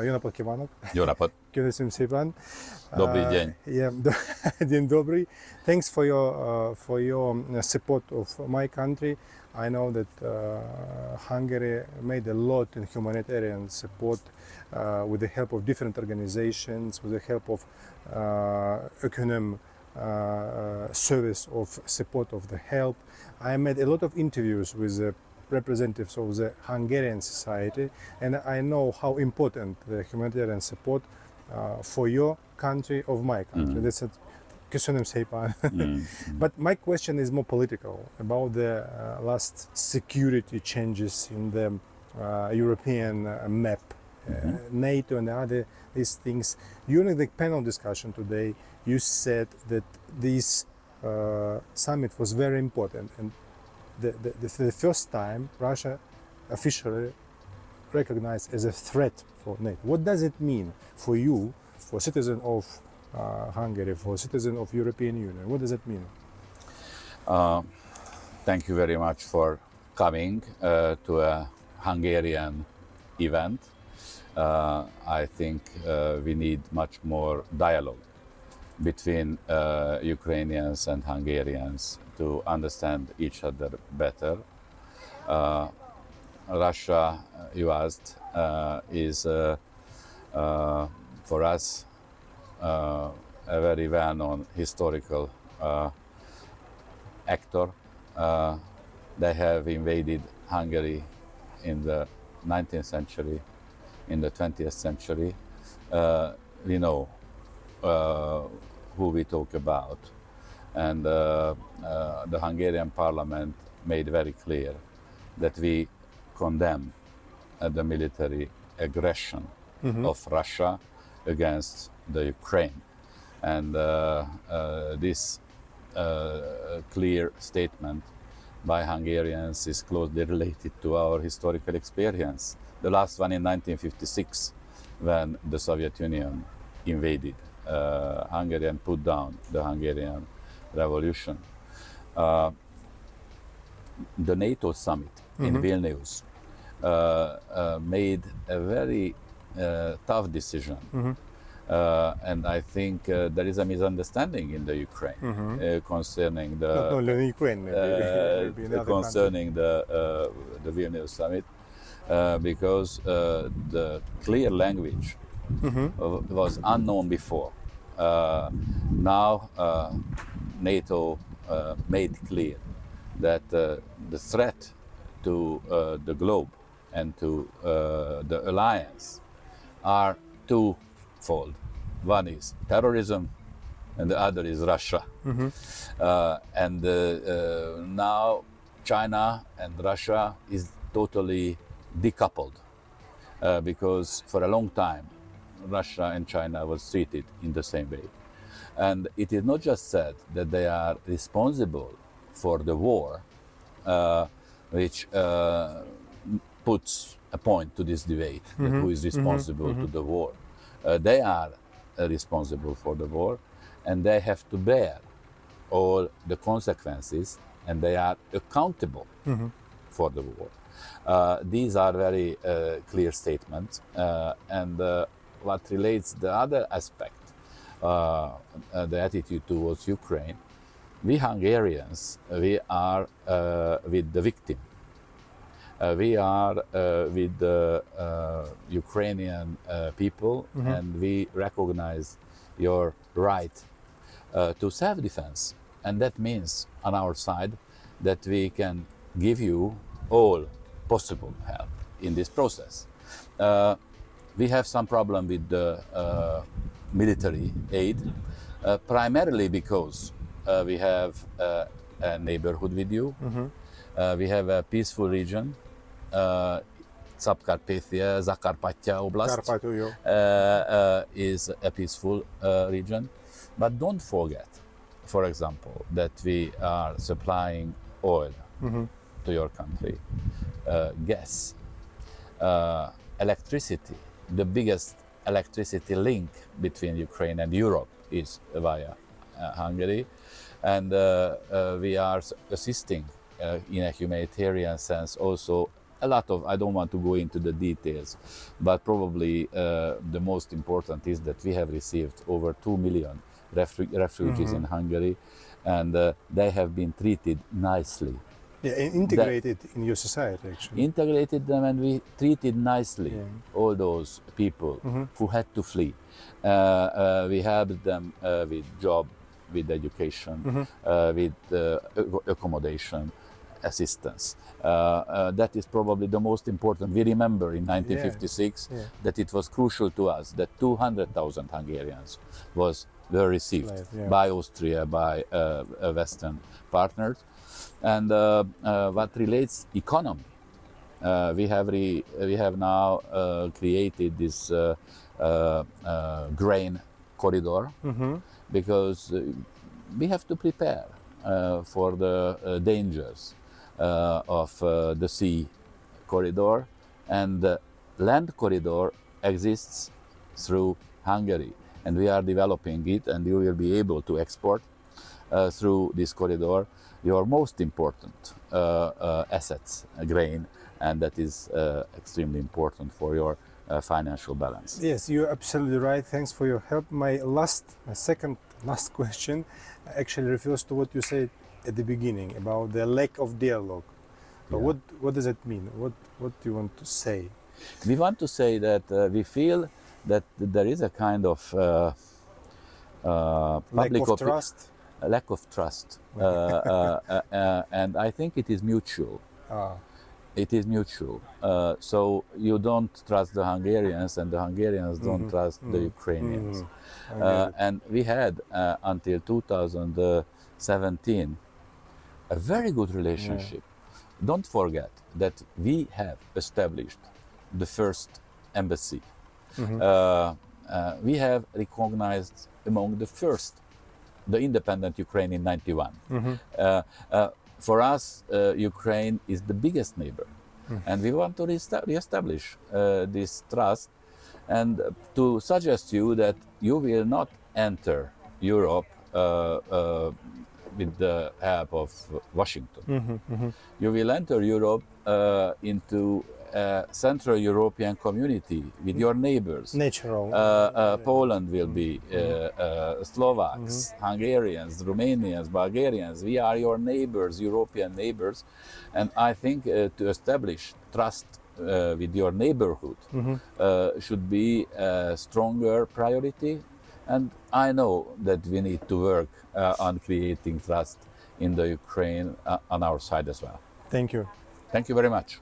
Jó napot kívánok! Jó napot! Köszönöm szépen! Добрый день! Dzień dobry. Thanks for your support of my country. I know that Hungary made a lot in humanitarian support with the help of different organizations, with the help of economic service of support of the help. I made a lot of interviews with the representatives of the Hungarian society, and I know how important the humanitarian support for your country of my country. That's it. Köszönöm szépen. But my question is more political about the last security changes in the European map, NATO and other these things. During the panel discussion today, you said that this summit was very important, and the first time Russia officially recognized as a threat for NATO. What does it mean for you, for citizen of Hungary, for citizen of European Union? What does it mean? Thank you very much for coming to a Hungarian event. I think we need much more dialogue between Ukrainians and Hungarians to understand each other better. Russia, you asked, is for us a very well-known historical actor. They have invaded Hungary in the 19th century, in the 20th century. We know who we talk about, and the Hungarian parliament made very clear that we condemn the military aggression of Russia against the Ukraine, and this clear statement by Hungarians is closely related to our historical experience. The last one in 1956, when the Soviet Union invaded Hungary and put down the Hungarian Revolution. The NATO summit in Vilnius made a very tough decision. And I think there is a misunderstanding in the Ukraine concerning the Not only Ukraine, maybe in other concerning the Vilnius summit, because the clear language was unknown before. Now NATO made clear that the threat to the globe and to the alliance are twofold. One is terrorism, and the other is Russia. And now China and Russia is totally decoupled because for a long time Russia and China was treated in the same way. And it is not just said that they are responsible for the war, which puts a point to this debate, that who is responsible to the war. They are responsible for the war, and they have to bear all the consequences, and they are accountable for the war. These are very clear statements, and what relates the other aspect, the attitude towards Ukraine, we Hungarians, we are with the victim. We are with the Ukrainian people, and we recognize your right to self-defense. And that means on our side that we can give you all possible help in this process. We have some problem with the military aid, primarily because we have a neighborhood with you. We have a peaceful region, Subcarpathia, Zakarpattia Oblast is a peaceful region. But don't forget, for example, that we are supplying oil to your country, gas, electricity. The biggest electricity link between Ukraine and Europe is via Hungary, and we are assisting in a humanitarian sense also a lot of, I don't want to go into the details, but probably the most important is that we have received over 2 million refugees in Hungary, and they have been treated nicely. Yeah, integrated in your society, actually. Integrated them, and we treated nicely all those people who had to flee. We helped them with job, with education, with accommodation, assistance. That is probably the most important. We remember in 1956 that it was crucial to us that 200,000 Hungarians were received by Austria, by Western partners. And what relates economy, we have now created this grain corridor because we have to prepare for the dangers of the sea corridor, and the land corridor exists through Hungary, and we are developing it, and you will be able to export through this corridor your most important assets, grain, and that is extremely important for your financial balance. Yes, you're absolutely right. Thanks for your help. My second last question actually refers to what you said at the beginning about the lack of dialogue. But what does it mean? What do you want to say? We want to say that we feel that there is a kind of lack of trust, and I think it is mutual. It is mutual. So you don't trust the Hungarians, and the Hungarians don't trust the Ukrainians. And we had until 2017 a very good relationship. Don't forget that we have established the first embassy. We have recognized among the first the independent Ukraine in '91. For us, Ukraine is the biggest neighbor, and we want to reestablish this trust, and to suggest you that you will not enter Europe with the help of Washington. You will enter Europe into Central European community with your neighbors. Natural. Poland will be Slovaks, Hungarians, Romanians, Bulgarians. We are your neighbors, European neighbors, and I think to establish trust with your neighborhood should be a stronger priority. And I know that we need to work on creating trust in the Ukraine on our side as well. Thank you. Thank you very much.